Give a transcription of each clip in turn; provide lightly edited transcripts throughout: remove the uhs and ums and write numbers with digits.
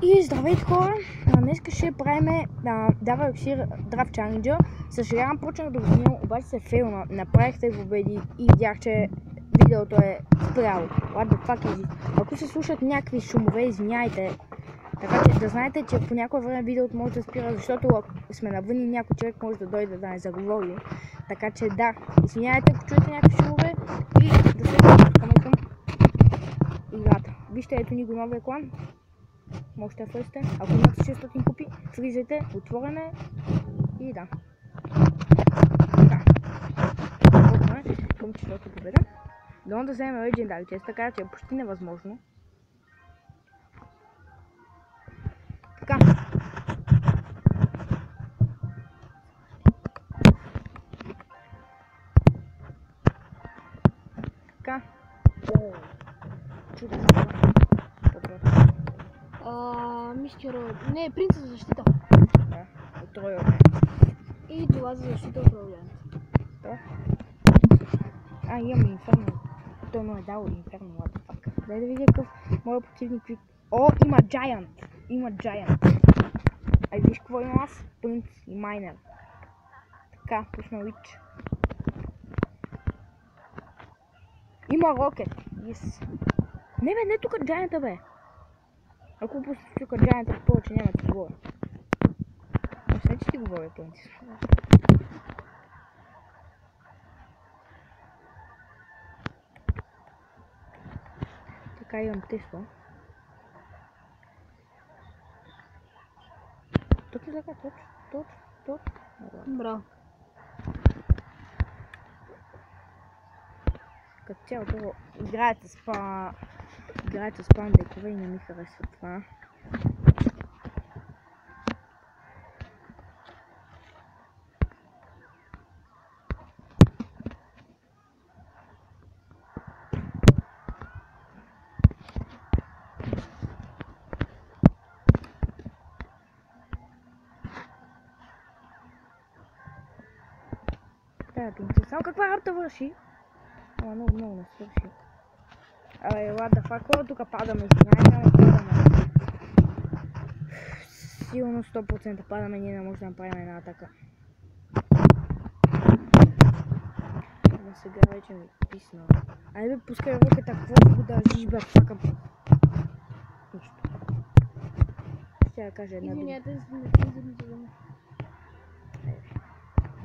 И здравейте хора, днес ще правим Дава Еликсир Драфт Чаленджа. Съжалявам, почнах да го снимам, обаче се фейлна. Направих се победи и видях, че видеото е спряло. What the fuck is it? Ако се слушат някакви шумове, извиняйте. Така че да знаете, че по някое време видеото може да спира, защото ако сме навън и някой човек може да дойде да не заговори. Така че да, извиняйте, ако чуете някакви шумове и да се пускаме към играта. Вижте, ето ни го новия клан. Можете да влезете. Ако имате 600 купи, влизайте, отворене и да. Към четвърта победа. Дано да вземем легендари чест, така че е почти невъзможно. Така. Така. Чудо. Мистер... Не, принца за защита. Да, от Тройо. И това за защита от управлението. Да. Имам инферно. Той му е дал инферно, what the fuck. Дай да видя какъв моят противник. О, има Giant. Има Giant. Ай, виж какво има аз? Принц и Майнер. Така, пусна Witch. Има Рокет. Yes. Не бе, не тук Giant бе. Ако пусна тук Giant, повече няма да ти говоря. Не че ти говоря, Принц. Така имам Тесла. Точно така, точно. Браво. Като цялото играете с спам декове и не ми харесва това. Тая принцеса, каква работа върши? Ама много не свърши. Абе, what the fuck, кога тук падаме, извиняйте, падаме. Сигурно 100% падаме, ние не можем да направим една атака. Ама сега вече ми писна. Айде бе, пускай рокета, какво го държиш бе, факъм. Нищо. Ще я кажа една дума. Извинете,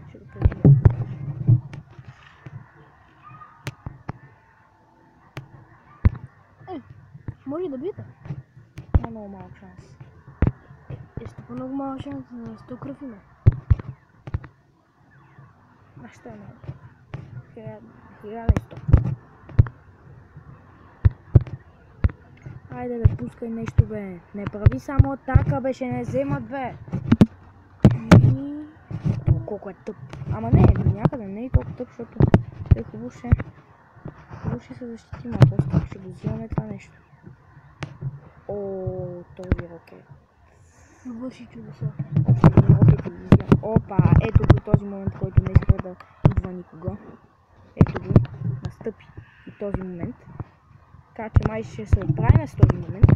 Ще го преживя. може да биете. Има много малък шанс. Ще по-много малък шанс на 100 кръв има. Ще е много. 1100. Айде бе, пускай нещо бе. Не прави само атака бе, ще не вземат бе. Колко е тъп. Ама не, някъде не е толкова тъп, защото е хубаво ще се защитим, а после ще го взимаме това нещо. О, този рокет. Върши чудеса. Още един рокет и взимам. Опа, ето го този момент, който не иска да идва никога. Ето го, настъпи и този момент. Така че май ще се оправим с този момент.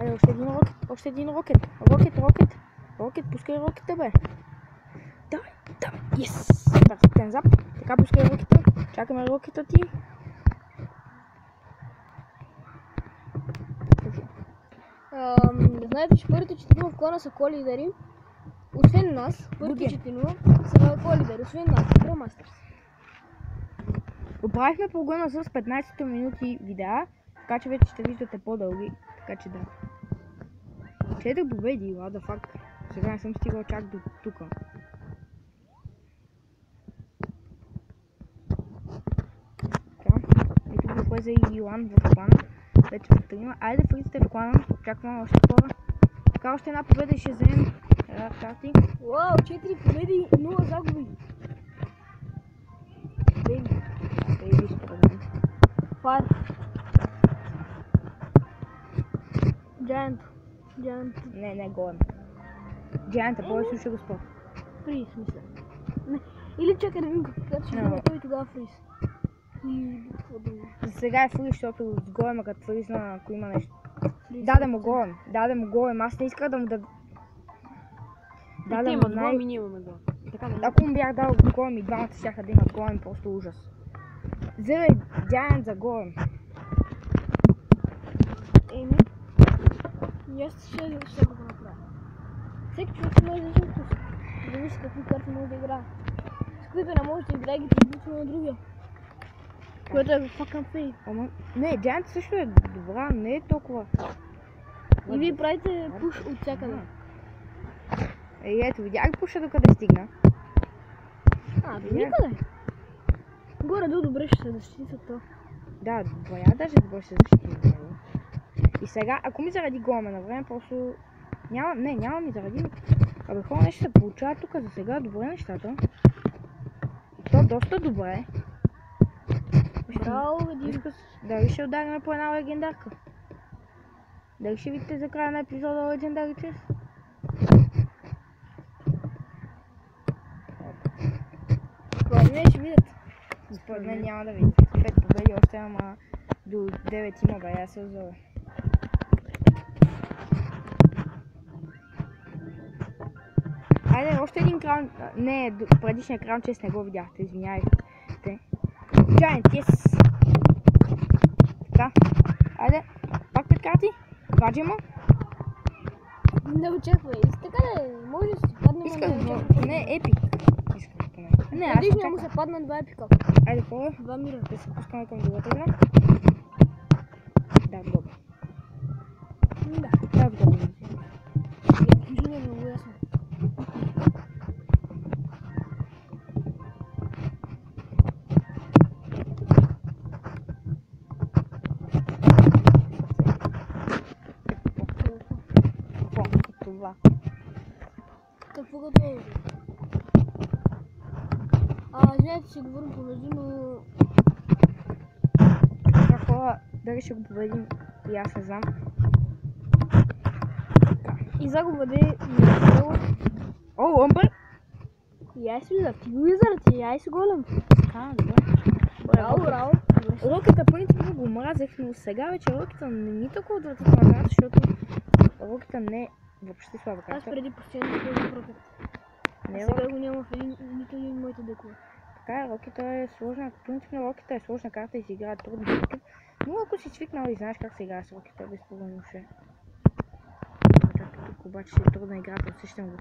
Айде, още един рокет. Рокет, пускай рокета бе. Давай, yes! Перфектен зап. Така, пускай рокета. Чакаме рокета ти. Знаете, че първите 4 в клана са колидери. Освен нас, първите 4 са колидери, освен нас, Pro-Masters. Оправихме прогона с 15 минути видеа, така че вече ще виждате по-дълги, така че да. 4 победи, what the fuck. Сега не съм стигал чак до тука. Ето го влезе и Илан в клана. Вече ме трима. Айде влизате в клана, чакваме още хора. Така, още една победа и ще вземем карти. Вау, 4 победи, 0 загуби. Бейби според мен. Фар. Giant. Не, голем. Giant, повече ще го спор. При смисъл. Или чакай да видим как ще бъде той тогава фриз. И какво друго. За сега е фриз, защото с голема като фризна, ако има нещо. Даде му голем, аз не исках да му да... Те имат голем и ние имаме голем. Ако му бях дал голем и двамата щяха да имат голем, просто ужас. Вземе Giant за голем. Еми, и аз ще го направя. Всеки човек може да различен вкус. Зависи какви карти може да играе. С които не може да играе ги предвидно на другия. Което е fucking фей. Не, Giant също е добра, не е толкова. И вие правите пуш от всякъде. Ето, видях пуша докъде стигна. До никъде. Горе-долу добре ще се защити от това. Да, боя даже добре ще се защити. И сега, ако ми заради голема на време, просто... Няма ми заради... Абе, хора нещо се получава тук за сега, добре нещата. То доста добре. Браво, Веди. Дали ще ударим по една легендарка? Дали ще видите за края на епизода Legendary Chest? Според мен ще видят. Според мен няма да видите. 5 победи, още ама до 9 има, бе, аз се озова. Айде, още един краун... Не, предишния краун чест не го видяхте, извинявайте. Giant, yes! Така, айде, пак 5 карти, ваджимо. Не очаквай, така да може да си паднем. Не, епик. Не, аз предишния му се падна 2 епика. Айде, хора. 2 мира. Да се пускаме към другата игра. Да, добре. Да, добре. Движение е много ясно. Това. Какво готово? Извинете, ще говорим помежду, но... Хора, дали ще го победим, и аз не знам. И загуба да е много. О, Лъмбър! И айс Wizard, ти го Wizard, и айс голем. Добре. Браво. Рокета принципно го мразех, но сега вече Рокета не ми толкова отвратителна карта, защото Рокета не е въобще слаба карта. Аз преди постоянно използвах Рокет. Сега го няма в нито един моите декове. Така е, Рокета е сложна, принципно Рокета е сложна карта и се играе трудно с Рокет. Но ако си свикнал и знаеш как се играе с Рокета, безспорно ще. Тук обаче е трудна играта, усещам го.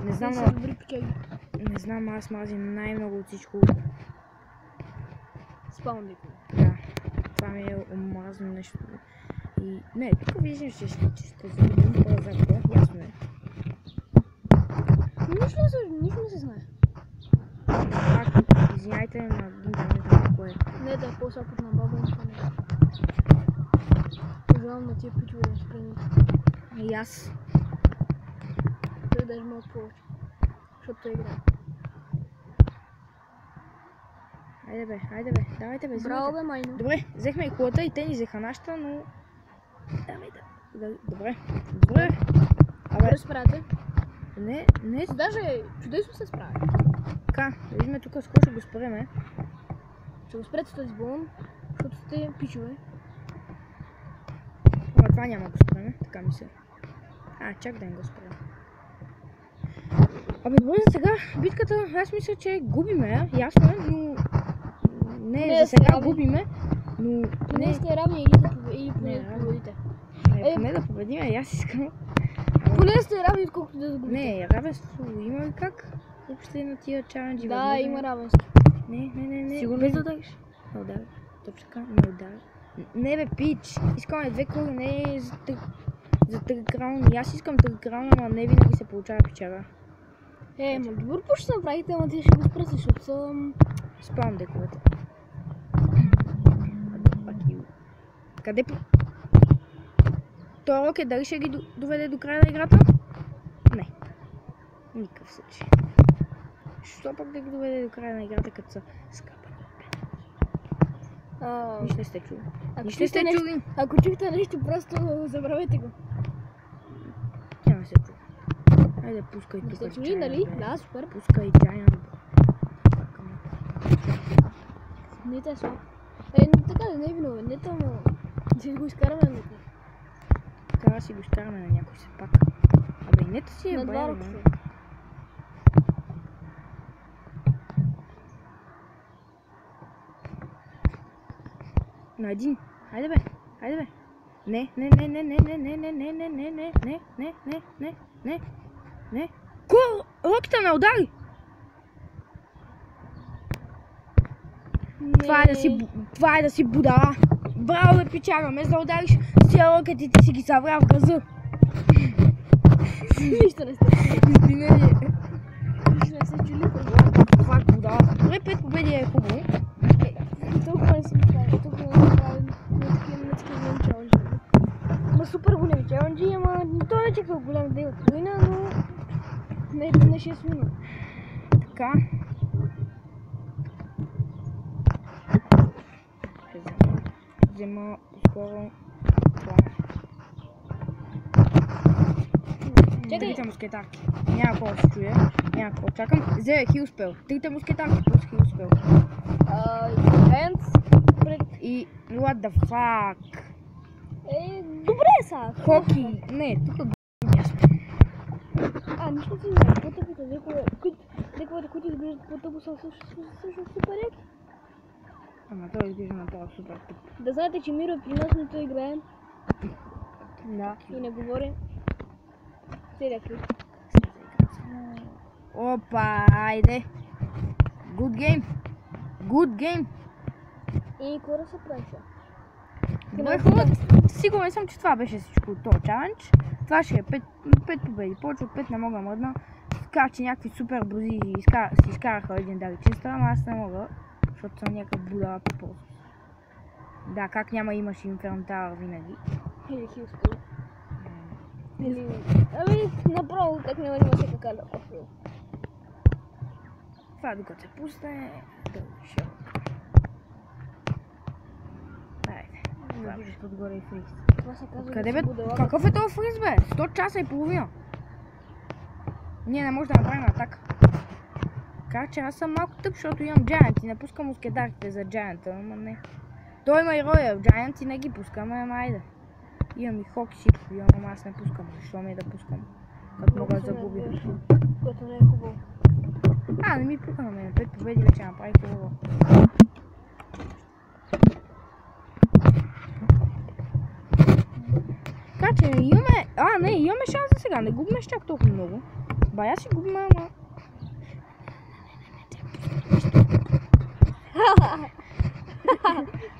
Не знам, не знам, аз мразим най-много от всичко. Спаун декове. Да, това ми е омразно нещо. И не, тук виждам, че ще загубим по-запада, ясно е. Нищо не се знае. Пак, извиняйте, на не знам кое. Не, да е по-сапът на баба, но не. Пожелавам на тия пичове да спренят. И аз. Той даже малко повече. Защото той играе. Айде бе, давайте бе, Браво бе, майно. Добре, взехме и колата и те ни взеха нашата, но... Давай. Добре. Добре справяте. Не. Даже чудесно се справя. Така, да видим тук с кой ще го спреме. Ще го спрете с този балон, защото сте пичове. Ама това няма го спреме, така ми се. Чак да не го спреме. Абе, добре, за сега битката, аз мисля, че губиме, ясно е, но... Не, за сега губиме, но... Не сте равни или поне да победите. Поне да победиме, и аз искам. Поне сте равни, отколкото да загубите. Не, равенство има ли как? Въобще на тия чаленджи. Да, има равенство. Не. Сигурно да удариш? Не удариш. Точно така, не удариш. Не бе, пич! Искаме 2 круга, не за 3 крауна. И аз искам 3 крауна, но не винаги се получава печага. Добър пуш ще направите, ама ти ще го спрати, защото съм... Спам дековете. Къде по... Това Рокет дали ще ги доведе до края на играта? Не. Никакъв случай. Що пък да ги доведе до края на играта, като са скъпани? Нищо не сте чули. Ако чухте нещо, просто забравете го. Няма се чули. Хайде, пускай тук. Не сте чули, нали? Да, супер. Пускай Giant. Не те слаб. Така да не е виновен, не то, но ще го изкараме на някой. Трябва да си го изкараме на някой се пак. Абе, и нето си е На два бе, рока. бе. На един. Хайде бе, хайде бе. Не. Кой локта ме удари? Това е да си будала. Браво бе, пичага, ме да удариш с тия локът и ти си ги събрал в газа. Нищо не сте. Извинение. Нищо не се чули. Това е будала. Добре, 5 победи е хубаво. Толкова не съм правил. Толкова не съм правил на такива големи челенджи. Ма супер големи челенджи, ама той не чаква голям дел от война, но не 6 минути. Така. Взема по-скоро това. Трите мускетарки. Няма какво да се чуя. Няма какво чакам. Взе хилспел. Трите мускетарки плюс хилспел. Янц пред... И what the fuck? Добре са! Хоки. Не, тук място. Нищо си не. По-тъпите, лековете, които изглеждат по-тъпо са също супер яки. Ама той изглежда направо супер тъп. Да знаете, че Миро при нас не той играе. Да. И не говори. Целият клип. Опа, айде. Good game. Good game. И какво да се прави сега? Добре, хубаво. Сигурен съм, че това беше всичко от този чалендж. Това ще е 5 победи. Повече от 5 не мога мръдна. Казах, че някакви супер брози си изкараха легендари чиста, ама аз не мога, защото съм някакъв будала по полза. Да, как няма имаш инфернтар винаги. Или хилскъл. Или... направо как няма да има всяка карта по-фил. Това докато се пусне, да шо. Айде, това виждаш отгоре и фриз. Това се казва Къде да бе? си будела. Какъв е този фриз бе? 100 часа и половина. Ние не можем да направим атака. Така че аз съм малко тъп, защото имам Giant и не пускам мускетарите за Giant, ама не. Той има и Royal Giant и не ги пускаме, ама айде. Имам и Хок и всичко, имам, ама аз не пускам. Защо ми е да пускам? Като мога да загубя. Което не е хубаво. Не ми пука на мен. 5 победи вече направих хубаво. Така че имаме... не, имаме шанс за сега. Не губим чак толкова много. Бая си губим, ама...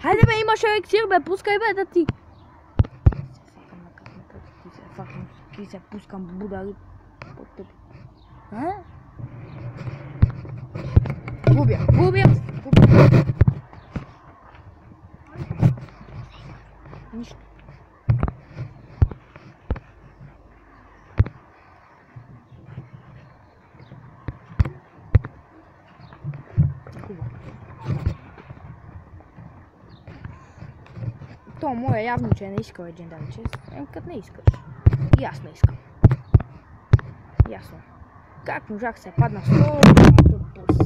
Хайде бе, имаш елексир бе, пускай бе да ти... Ти се пускам будари. Губя. Нищо. То моя явно, че не иска легендарен чест. Като не искаш. И аз не искам. Ясно. Как можах се падна 100 пус?